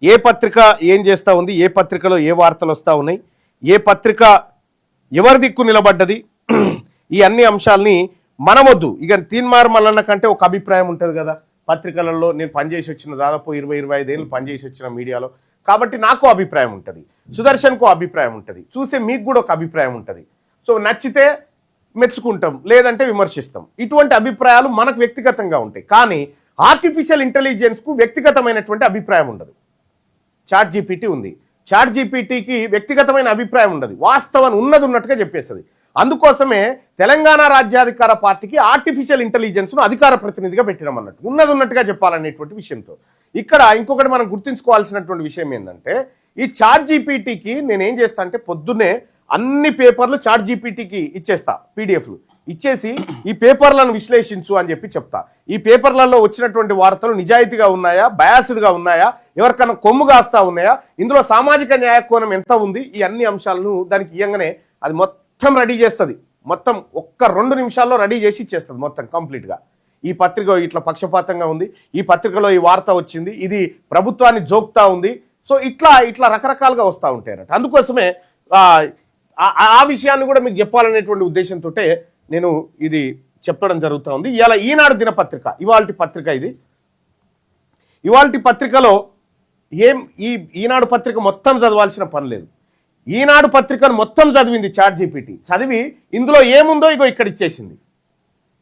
ఏ పత్రిక ఏం చేస్తూ ఉంది, ఏ పత్రికలో ఏ వార్తలు వస్తూ ఉన్నాయి, ఏ పత్రిక ఎవరి దిక్కు నిలబడ్డది, ఈ అన్ని అంశాలని మనమొద్దు. ఇక తీన్మార్ మల్లన్న కంటే ఒక అభిప్రాయం ఉంటుంది కదా పత్రికలలో. నేను పనిచేసి వచ్చిన దాదాపు 20-25 ఏళ్ళు పనిచేసి వచ్చిన మీడియాలో, కాబట్టి నాకు అభిప్రాయం ఉంటుంది, సుదర్శన్కు అభిప్రాయం ఉంటుంది, చూసే మీకు కూడా ఒక అభిప్రాయం ఉంటుంది. సో నచ్చితే మెచ్చుకుంటాం, లేదంటే విమర్శిస్తాం. ఇటువంటి అభిప్రాయాలు మనకు వ్యక్తిగతంగా ఉంటాయి. కానీ ఆర్టిఫిషియల్ ఇంటెలిజెన్స్కు వ్యక్తిగతమైనటువంటి అభిప్రాయం ఉండదు. చాట్ జీపీటీ ఉంది, చాట్ జీపీటీకి వ్యక్తిగతమైన అభిప్రాయం ఉండదు, వాస్తవం ఉన్నది ఉన్నట్టుగా చెప్పేస్తుంది. అందుకోసమే తెలంగాణ రాజ్యాధికార పార్టీకి ఆర్టిఫిషియల్ ఇంటెలిజెన్స్ను అధికార ప్రతినిధిగా పెట్టినాం అన్నట్టు, ఉన్నది ఉన్నట్టుగా చెప్పాలనేటువంటి విషయంతో. ఇక్కడ ఇంకొకటి మనం గుర్తుంచుకోవాల్సినటువంటి విషయం ఏంటంటే, ఈ చాట్ జీపీటీకి నేనేం చేస్తా అంటే పొద్దున్నే అన్ని పేపర్లు చాట్ జీపీటీకి ఇచ్చేస్తా, పీడిఎఫ్లు ఇచ్చేసి ఈ పేపర్లను విశ్లేషించు అని చెప్పి చెప్తా. ఈ పేపర్లలో వచ్చినటువంటి వార్తలు నిజాయితీగా ఉన్నాయా, బయాస్డ్గా ఉన్నాయా, ఎవరికన్నా కొమ్ము కాస్తా ఉన్నాయా, ఇందులో సామాజిక న్యాయ కోణం ఎంత ఉంది, ఈ అన్ని అంశాలను దానికి ఇయ్యంగానే అది మొత్తం రెడీ చేస్తుంది. మొత్తం 1-2 నిమిషాల్లో రెడీ చేసి ఇచ్చేస్తుంది మొత్తం కంప్లీట్గా. ఈ పత్రిక ఇట్లా పక్షపాతంగా ఉంది, ఈ పత్రికలో ఈ వార్త వచ్చింది, ఇది ప్రభుత్వాన్ని జోక్తా ఉంది. సో ఇట్లా రకరకాలుగా వస్తూ ఉంటాయి అన్నట్టు. అందుకోసమే ఆ విషయాన్ని కూడా మీకు చెప్పాలనేటువంటి ఉద్దేశంతో నేను ఇది చెప్పడం జరుగుతూ ఉంది. ఇవాళ ఈనాడు దినపత్రిక, ఇవాల్టి పత్రిక ఇది. ఇవాల్టి పత్రికలో ఈనాడు పత్రిక మొత్తం చదవాల్సిన పని లేదు. ఈనాడు పత్రికను మొత్తం చదివింది చాట్ జీపీటీ. చదివి ఇందులో ఏముందో ఇగో ఇక్కడ ఇచ్చేసింది.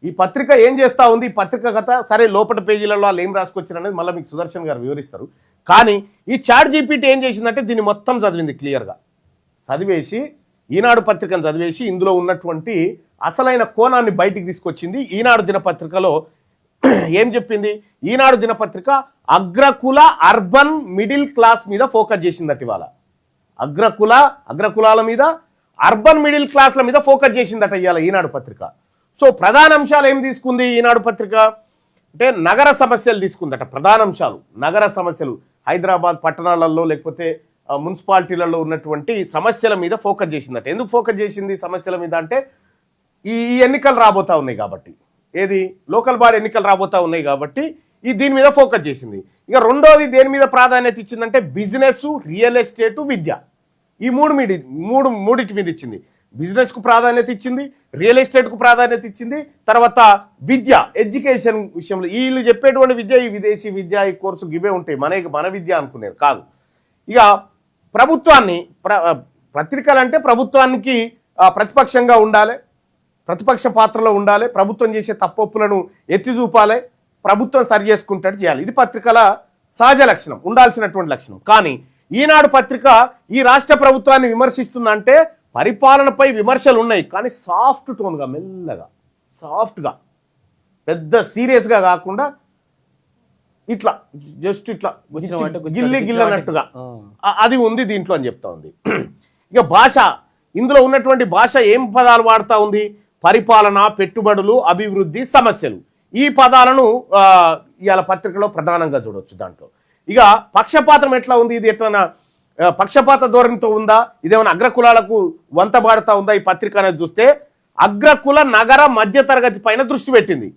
ఈ పత్రిక ఏం చేస్తూ ఉంది, ఈ పత్రిక కథ సరే లోపల పేజీలలో వాళ్ళు ఏం రాసుకొచ్చారు అనేది మళ్ళీ మీకు సుదర్శన్ గారు వివరిస్తారు. కానీ ఈ చాట్ జీపీటీ ఏం చేసిందంటే దీన్ని మొత్తం చదివింది క్లియర్గా. చదివేసి ఈనాడు పత్రికను చదివేసి ఇందులో ఉన్నటువంటి అసలైన కోణాన్ని బయటికి తీసుకొచ్చింది. ఈనాడు దినపత్రికలో ఏం చెప్పింది, ఈనాడు దినపత్రిక అగ్రకుల అర్బన్ మిడిల్ క్లాస్ మీద ఫోకస్ చేసిందట. ఇవాళ అగ్రకులాల మీద, అర్బన్ మిడిల్ క్లాస్ల మీద ఫోకస్ చేసిందట ఇవాళ ఈనాడు పత్రిక. సో ప్రధాన అంశాలు ఏం తీసుకుంది ఈనాడు పత్రిక అంటే నగర సమస్యలు తీసుకుందట. ప్రధాన అంశాలు నగర సమస్యలు, హైదరాబాద్ పట్టణాలలో లేకపోతే మున్సిపాలిటీలలో ఉన్నటువంటి సమస్యల మీద ఫోకస్ చేసిందట. ఎందుకు ఫోకస్ చేసింది సమస్యల మీద అంటే, ఈ ఎన్నికలు రాబోతా ఉన్నాయి కాబట్టి, ఏది లోకల్ బాడీ ఎన్నికలు రాబోతా ఉన్నాయి కాబట్టి దీని మీద ఫోకస్ చేసింది. ఇక రెండోది దేని మీద ప్రాధాన్యత ఇచ్చిందంటే బిజినెస్, రియల్ ఎస్టేటు, విద్య, ఈ మూడింటి మీద ఇచ్చింది. బిజినెస్కు ప్రాధాన్యత ఇచ్చింది, రియల్ ఎస్టేట్కు ప్రాధాన్యత ఇచ్చింది, తర్వాత విద్య, ఎడ్యుకేషన్ విషయంలో వీళ్ళు చెప్పేటువంటి విద్య, ఈ విదేశీ విద్య, ఈ కోర్సు ఇవే ఉంటాయి, మన విద్య అనుకునేది కాదు. ఇక ప్రభుత్వాన్ని, పత్రికలు అంటే ప్రభుత్వానికి ప్రతిపక్షంగా ఉండాలి, ప్రతిపక్ష పాత్రలో ఉండాలి, ప్రభుత్వం చేసే తప్పొప్పులను ఎత్తి చూపాలి, ప్రభుత్వం సరి చేసుకుంటట్టు చేయాలి. ఇది పత్రికల సహజ లక్షణం, ఉండాల్సినటువంటి లక్షణం. కానీ ఈనాడు పత్రిక ఈ రాష్ట్ర ప్రభుత్వాన్ని విమర్శిస్తుందంటే పరిపాలనపై విమర్శలు ఉన్నాయి, కానీ సాఫ్ట్ టోన్గా, మెల్లగా, సాఫ్ట్గా, పెద్ద సీరియస్గా కాకుండా ఇట్లా జస్ట్ ఇట్లా గిల్లన్నట్టుగా అది ఉంది దీంట్లో అని చెప్తా ఉంది. ఇక భాష, ఇందులో ఉన్నటువంటి భాష ఏం పదాలు వాడుతూ ఉంది, పరిపాలన, పెట్టుబడులు, అభివృద్ధి, సమస్యలు, ఈ పదాలను ఇవాళ పత్రికలో ప్రధానంగా చూడవచ్చు. దాంట్లో ఇక పక్షపాతం ఎట్లా ఉంది, ఇది ఎట్లా పక్షపాత ధోరణితో ఉందా, ఇదేమైనా అగ్రకులాలకు వంతబాడుతా ఉందా ఈ పత్రిక అనేది చూస్తే అగ్రకుల, నగర, మధ్యతరగతి పైన దృష్టి పెట్టింది.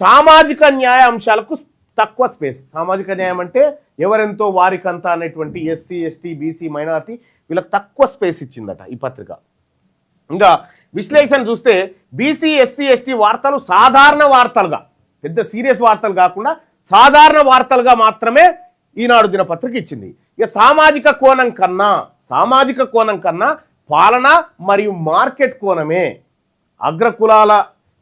సామాజిక న్యాయ అంశాలకు తక్కువ స్పేస్. సామాజిక న్యాయం అంటే ఎవరెంతో వారికంతా అనేటువంటి ఎస్సీ, ఎస్టీ, బీసీ, మైనారిటీ వీళ్ళకి తక్కువ స్పేస్ ఇచ్చిందట ఈ పత్రిక. ఇంకా విశ్లేషణ చూస్తే బీసీ, ఎస్సీ, ఎస్టీ వార్తలు సాధారణ వార్తలుగా, పెద్ద సీరియస్ వార్తలు కాకుండా సాధారణ వార్తలుగా మాత్రమే ఈనాడు దినపత్రిక ఇచ్చింది. ఇక సామాజిక కోణం కన్నా పాలన మరియు మార్కెట్ కోణమే,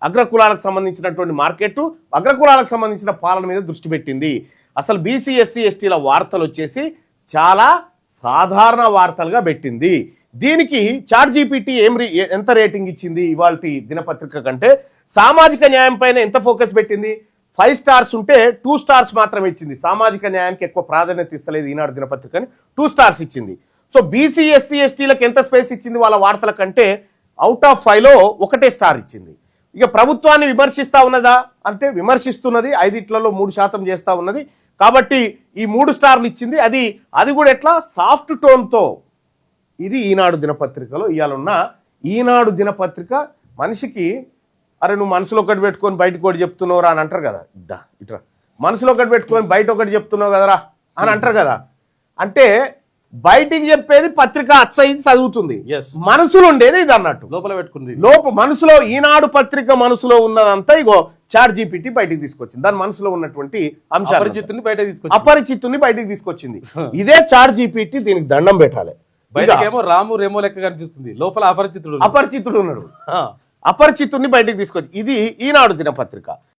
అగ్రకులాలకు సంబంధించినటువంటి మార్కెట్, అగ్రకులాలకు సంబంధించిన పాలన మీద దృష్టి పెట్టింది. అసలు బీసీ, ఎస్సీ, ఎస్టీల వార్తలు వచ్చేసి చాలా సాధారణ వార్తలుగా పెట్టింది. దీనికి చాట్ జీపీటీ ఎంత రేటింగ్ ఇచ్చింది ఇవాల్టి దినపత్రిక కంటే, సామాజిక న్యాయం పైన ఎంత ఫోకస్ పెట్టింది, 5 స్టార్స్ ఉంటే 2 స్టార్స్ మాత్రమే ఇచ్చింది. సామాజిక న్యాయానికి ఎక్కువ ప్రాధాన్యత ఇస్తలేదు ఈనాడు దినపత్రికని, 2 స్టార్స్ ఇచ్చింది. సో బీసీ, ఎస్సీ, ఎస్టీలకు ఎంత స్పేస్ ఇచ్చింది వాళ్ళ వార్తల కంటే, అవుట్ ఆఫ్ 5లో 1 స్టార్ ఇచ్చింది. ఇక ప్రభుత్వాన్ని విమర్శిస్తా ఉన్నదా అంటే విమర్శిస్తున్నది, 5ట్లో 3% చేస్తూ ఉన్నది కాబట్టి ఈ 3 స్టార్లు ఇచ్చింది. అది కూడా ఎట్లా సాఫ్ట్ టోన్తో. ఇది ఈనాడు దినపత్రికలో ఇవాళ ఉన్న ఈనాడు దినపత్రిక. మనిషికి అరే నువ్వు మనసులో ఒకటి పెట్టుకొని బయటకు ఒకటి చెప్తున్నావురా అని అంటారు కదా, ఇట్లా మనసులో ఒకటి పెట్టుకొని బయట ఒకటి చెప్తున్నావు కదరా అని అంటారు కదా, అంటే బయటికి చెప్పేది పత్రిక అచ్చయింది చదువుతుంది, Yes. మనసులో ఉండేది ఇది అన్నట్టు. లోపల పెట్టుకుంది. మనసులో ఈనాడు పత్రిక మనసులో ఉన్నదంతా ఇగో చాట్ జీపీటీ బయటికి తీసుకొచ్చింది. దాని మనసులో ఉన్నటువంటి అంశాలు అపరిచితుని బయట తీసుకొచ్చి అపరిచితుని బయటికి తీసుకొచ్చింది. ఇదే చాట్ జీపీటీ, దీనికి దండం పెట్టాలి. బయటకేమో రాము రేమో లెక్క కనిపిస్తుంది, లోపల అపరిచితుడు అపరిచితుడు ఉన్నాడు. అపరిచితుడిని బయటికి తీసుకొచ్చి ఇది ఈనాడు దినపత్రిక.